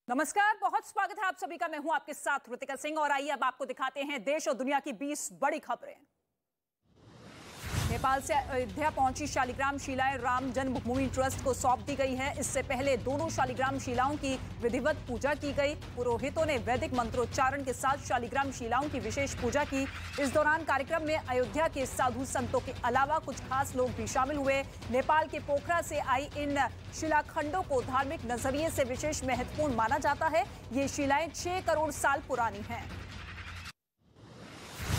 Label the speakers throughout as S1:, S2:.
S1: नमस्कार, बहुत स्वागत है आप सभी का। मैं हूं आपके साथ ऋतिका सिंह और आइए अब आपको दिखाते हैं देश और दुनिया की 20 बड़ी खबरें। नेपाल से अयोध्या पहुंची शालिग्राम शिलाएं राम जन्मभूमि ट्रस्ट को सौंप दी गई है। इससे पहले दोनों शालिग्राम शिलाओं की विधिवत पूजा की गई। पुरोहितों ने वैदिक मंत्रोच्चारण के साथ शालिग्राम शिलाओं की विशेष पूजा की। इस दौरान कार्यक्रम में अयोध्या के साधु संतों के अलावा कुछ खास लोग भी शामिल हुए। नेपाल के पोखरा से आई इन शिलाखंडों को धार्मिक नजरिए से विशेष महत्वपूर्ण माना जाता है। ये शिलाएं 6 करोड़ साल पुरानी हैं।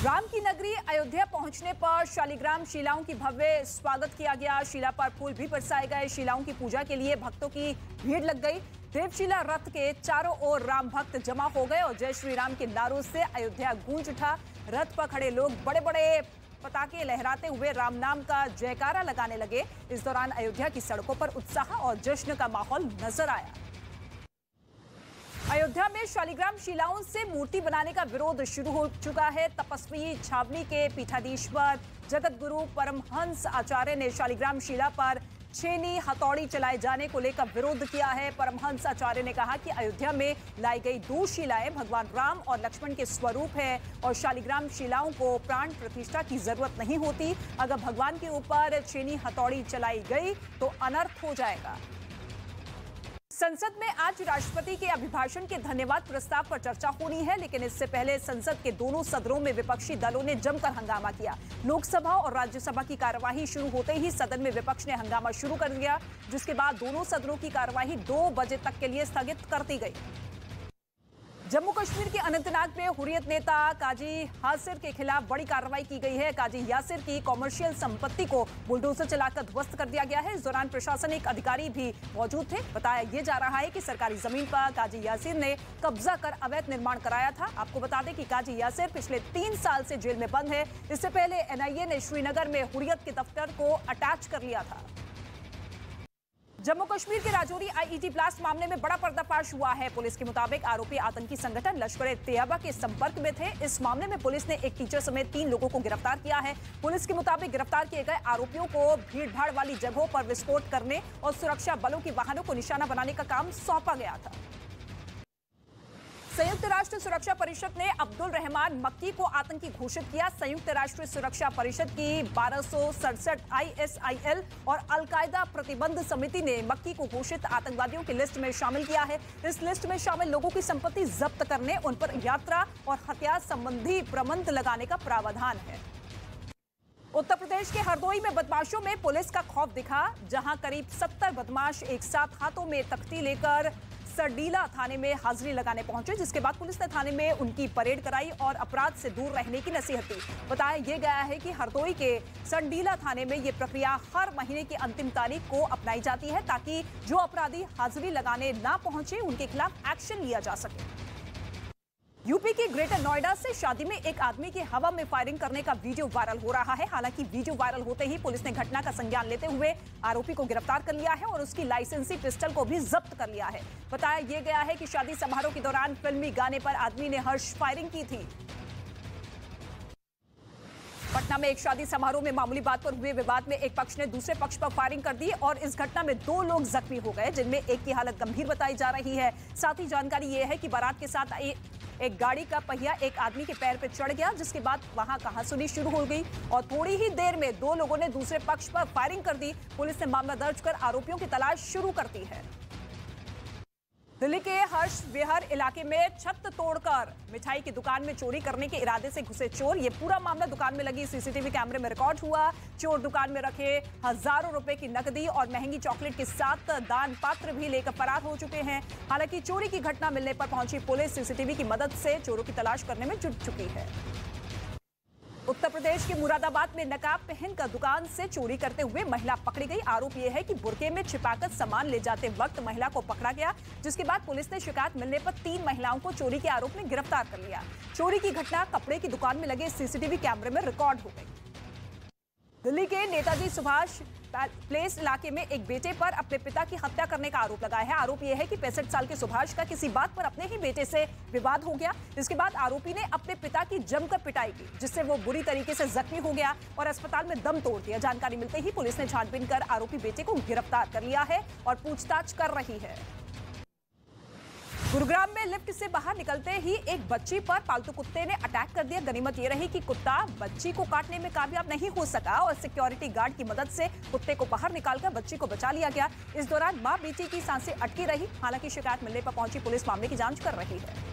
S1: राम की नगरी अयोध्या पहुंचने पर शालिग्राम शिलाओं की भव्य स्वागत किया गया। शिला पर फूल भी बरसाए गए। शिलाओं की पूजा के लिए भक्तों की भीड़ लग गई। देवशिला रथ के चारों ओर राम भक्त जमा हो गए और जय श्री राम के नारों से अयोध्या गूंज उठा। रथ पर खड़े लोग बड़े बड़े पताके लहराते हुए राम नाम का जयकारा लगाने लगे। इस दौरान अयोध्या की सड़कों पर उत्साह और जश्न का माहौल नजर आया। अयोध्या में शालिग्राम शिलाओं से मूर्ति बनाने का विरोध शुरू हो चुका है। तपस्वी छावनी के पीठाधीश्वर जगत गुरु परमहंस आचार्य ने शालिग्राम शिला पर छेनी हथौड़ी चलाए जाने को लेकर विरोध किया है। परमहंस आचार्य ने कहा कि अयोध्या में लाई गई 2 शिलाएं भगवान राम और लक्ष्मण के स्वरूप है और शालिग्राम शिलाओं को प्राण प्रतिष्ठा की जरूरत नहीं होती। अगर भगवान के ऊपर छेनी हथौड़ी चलाई गई तो अनर्थ हो जाएगा। संसद में आज राष्ट्रपति के अभिभाषण के धन्यवाद प्रस्ताव पर चर्चा होनी है, लेकिन इससे पहले संसद के दोनों सदनों में विपक्षी दलों ने जमकर हंगामा किया। लोकसभा और राज्यसभा की कार्यवाही शुरू होते ही सदन में विपक्ष ने हंगामा शुरू कर दिया, जिसके बाद दोनों सदनों की कार्यवाही 2 बजे तक के लिए स्थगित कर दी गई। जम्मू कश्मीर के अनंतनाग में हुर्रियत नेता काजी यासिर के खिलाफ बड़ी कार्रवाई की गई है। काजी यासिर की कॉमर्शियल संपत्ति को बुलडोजर चलाकर ध्वस्त कर दिया गया है। इस दौरान प्रशासनिक अधिकारी भी मौजूद थे। बताया ये जा रहा है कि सरकारी जमीन पर काजी यासिर ने कब्जा कर अवैध निर्माण कराया था। आपको बता दें कि काजी यासिर पिछले 3 साल से जेल में बंद है। इससे पहले एनआईए ने श्रीनगर में हुर्रियत के दफ्तर को अटैच कर लिया था। जम्मू कश्मीर के राजौरी आईईडी ब्लास्ट मामले में बड़ा पर्दाफाश हुआ है। पुलिस के मुताबिक आरोपी आतंकी संगठन लश्कर-ए-तैयबा के संपर्क में थे। इस मामले में पुलिस ने एक टीचर समेत 3 लोगों को गिरफ्तार किया है। पुलिस के मुताबिक गिरफ्तार किए गए आरोपियों को भीड़भाड़ वाली जगहों पर विस्फोट करने और सुरक्षा बलों के वाहनों को निशाना बनाने का काम सौंपा गया था। संयुक्त राष्ट्र सुरक्षा परिषद ने अब्दुल रहमान मक्की को आतंकी घोषित किया। संयुक्त राष्ट्र सुरक्षा परिषद की 1267 ISIL और अल-कायदा प्रतिबंध समिति ने मक्की को घोषित आतंकवादियों की लिस्ट में शामिल किया है। इस लिस्ट में शामिल लोगों की संपत्ति जब्त करने, उन पर यात्रा और हथियार संबंधी प्रतिबंध लगाने का प्रावधान है। उत्तर प्रदेश के हरदोई में बदमाशों में पुलिस का खौफ दिखा, जहां करीब 70 बदमाश एक साथ हाथों में तख्ती लेकर सरडीला थाने में हाजिरी लगाने पहुंचे, जिसके बाद पुलिस ने थाने में उनकी परेड कराई और अपराध से दूर रहने की नसीहत दी। बताया यह गया है कि हरदोई के सरडीला थाने में यह प्रक्रिया हर महीने की अंतिम तारीख को अपनाई जाती है, ताकि जो अपराधी हाजिरी लगाने ना पहुंचे उनके खिलाफ एक्शन लिया जा सके। यूपी के ग्रेटर नोएडा से शादी में एक आदमी की हवा में फायरिंग करने का वीडियो वायरल हो रहा है। हालांकि वीडियो वायरल होते ही पुलिस ने घटना का संज्ञान लेते हुए आरोपी को गिरफ्तार कर लिया है और उसकी लाइसेंसी पिस्टल को भी जब्त कर लिया है। बताया यह गया है कि शादी समारोह के दौरान फिल्मी गाने पर आदमी ने हर्ष फायरिंग की थी। पटना में एक शादी समारोह में मामूली बात पर हुए विवाद में एक पक्ष ने दूसरे पक्ष पर फायरिंग कर दी और इस घटना में 2 लोग जख्मी हो गए, जिनमें एक की हालत गंभीर बताई जा रही है। साथ ही जानकारी ये है कि बारात के साथ एक गाड़ी का पहिया एक आदमी के पैर पर चढ़ गया, जिसके बाद वहां कहासुनी शुरू हो गई और थोड़ी ही देर में 2 लोगों ने दूसरे पक्ष पर फायरिंग कर दी। पुलिस ने मामला दर्ज कर आरोपियों की तलाश शुरू कर दी है। दिल्ली के हर्ष विहार इलाके में छत तोड़कर मिठाई की दुकान में चोरी करने के इरादे से घुसे चोर। ये पूरा मामला दुकान में लगी सीसीटीवी कैमरे में रिकॉर्ड हुआ। चोर दुकान में रखे हजारों रुपए की नकदी और महंगी चॉकलेट के साथ दान पात्र भी लेकर फरार हो चुके हैं। हालांकि चोरी की घटना मिलने पर पहुंची पुलिस सीसीटीवी की मदद से चोरों की तलाश करने में जुट चुकी है। उत्तर प्रदेश के मुरादाबाद में नकाब पहनकर दुकान से चोरी करते हुए महिला पकड़ी गई। आरोप यह है कि बुर्के में छिपाकर सामान ले जाते वक्त महिला को पकड़ा गया, जिसके बाद पुलिस ने शिकायत मिलने पर 3 महिलाओं को चोरी के आरोप में गिरफ्तार कर लिया। चोरी की घटना कपड़े की दुकान में लगे सीसीटीवी कैमरे में रिकॉर्ड हो गई। दिल्ली के नेताजी सुभाष प्लेस इलाके में एक बेटे पर अपने पिता की हत्या करने का आरोप लगाया है। आरोप यह है कि 65 साल के सुभाष का किसी बात पर अपने ही बेटे से विवाद हो गया। इसके बाद आरोपी ने अपने पिता की जमकर पिटाई की, जिससे वो बुरी तरीके से जख्मी हो गया और अस्पताल में दम तोड़ दिया। जानकारी मिलते ही पुलिस ने छानबीन कर आरोपी बेटे को गिरफ्तार कर लिया है और पूछताछ कर रही है। गुरुग्राम में लिफ्ट से बाहर निकलते ही एक बच्ची पर पालतू कुत्ते ने अटैक कर दिया। गनीमत ये रही कि कुत्ता बच्ची को काटने में कामयाब नहीं हो सका और सिक्योरिटी गार्ड की मदद से कुत्ते को बाहर निकालकर बच्ची को बचा लिया गया। इस दौरान मां बेटी की सांसें अटकी रही। हालांकि शिकायत मिलने पर पहुंची पुलिस मामले की जांच कर रही है।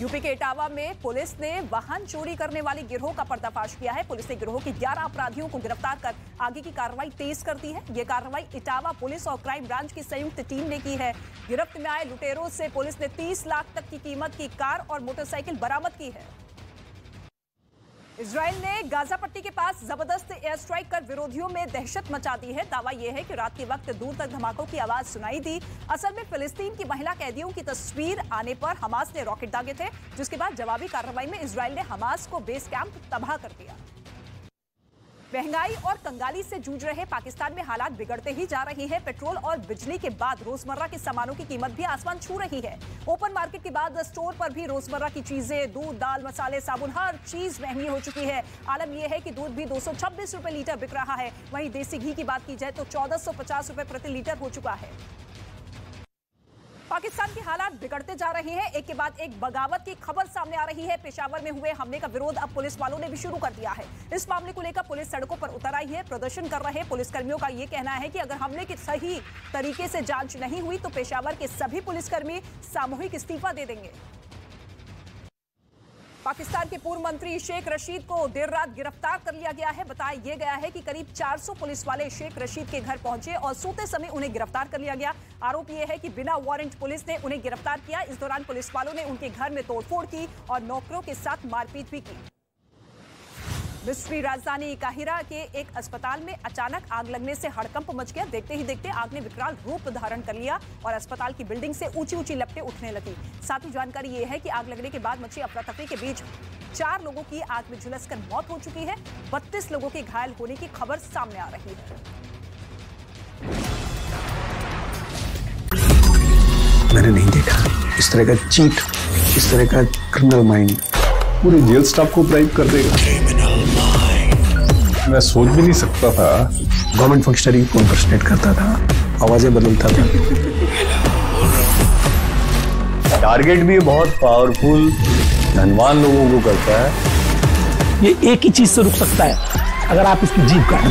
S1: यूपी के इटावा में पुलिस ने वाहन चोरी करने वाली गिरोह का पर्दाफाश किया है। पुलिस ने गिरोह के 11 अपराधियों को गिरफ्तार कर आगे की कार्रवाई तेज कर दी है। यह कार्रवाई इटावा पुलिस और क्राइम ब्रांच की संयुक्त टीम ने की है। गिरफ्त में आए लुटेरों से पुलिस ने 30 लाख तक की कीमत की कार और मोटरसाइकिल बरामद की है। इजराइल ने गाजा पट्टी के पास जबरदस्त एयर स्ट्राइक कर विरोधियों में दहशत मचा दी है। दावा यह है कि रात के वक्त दूर तक धमाकों की आवाज सुनाई दी। असल में फिलिस्तीन की महिला कैदियों की तस्वीर आने पर हमास ने रॉकेट दागे थे, जिसके बाद जवाबी कार्रवाई में इजराइल ने हमास को बेस कैंप तबाह कर दिया। महंगाई और कंगाली से जूझ रहे पाकिस्तान में हालात बिगड़ते ही जा रही है। पेट्रोल और बिजली के बाद रोजमर्रा के सामानों की कीमत भी आसमान छू रही है। ओपन मार्केट के बाद स्टोर पर भी रोजमर्रा की चीजें, दूध, दाल, मसाले, साबुन, हर चीज महंगी हो चुकी है। आलम यह है कि दूध भी 226 रुपए लीटर बिक रहा है। वहीं देसी घी की बात की जाए तो 1450 रुपए प्रति लीटर हो चुका है। पाकिस्तान के हालात बिगड़ते जा रहे हैं। एक के बाद एक बगावत की खबर सामने आ रही है। पेशावर में हुए हमले का विरोध अब पुलिस वालों ने भी शुरू कर दिया है। इस मामले को लेकर पुलिस सड़कों पर उतर आई है। प्रदर्शन कर रहे पुलिसकर्मियों का यह कहना है कि अगर हमले की सही तरीके से जांच नहीं हुई तो पेशावर के सभी पुलिसकर्मी सामूहिक इस्तीफा दे देंगे। पाकिस्तान के पूर्व मंत्री शेख रशीद को देर रात गिरफ्तार कर लिया गया है। बताया यह गया है कि करीब 400 पुलिस वाले शेख रशीद के घर पहुंचे और सोते समय उन्हें गिरफ्तार कर लिया गया। आरोप यह है कि बिना वारंट पुलिस ने उन्हें गिरफ्तार किया। इस दौरान पुलिस वालों ने उनके घर में तोड़फोड़ की और नौकरों के साथ मारपीट भी की। मिस्री राजधानी काहिरा के एक अस्पताल में अचानक आग लगने से हड़कंप मच गया। देखते ही देखते आग ने विकराल रूप धारण कर लिया और अस्पताल की बिल्डिंग से ऊंची ऊंची लपटें उठने लगी। साथ ही जानकारी ये है कि आग लगने के बाद मची अफरा तफरी के बीच 4 लोगों की आग में झुलसकर मौत हो चुकी है। 32 लोगों के घायल होने की खबर सामने आ रही है।
S2: मैंने नहीं देखा इस तरह का चीट, इस तरह का क्रिमिनल माइंड पूरे जेल स्टाफ को ब्राइब कर देगा। मैं सोच भी नहीं सकता था। गवर्नमेंट फंक्शनरी को इम्पर्सनेट करता था, आवाजें बदलता था। टारगेट भी बहुत पावरफुल धनवान लोगों को करता है।
S3: ये एक ही चीज से रुक सकता है, अगर आप इसकी जीभ काटें।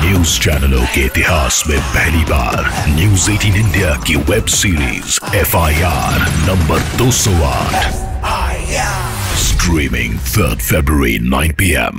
S4: न्यूज चैनलों के इतिहास में पहली बार न्यूज 18 इंडिया की web series FIR number 208 streaming 3rd February 9 PM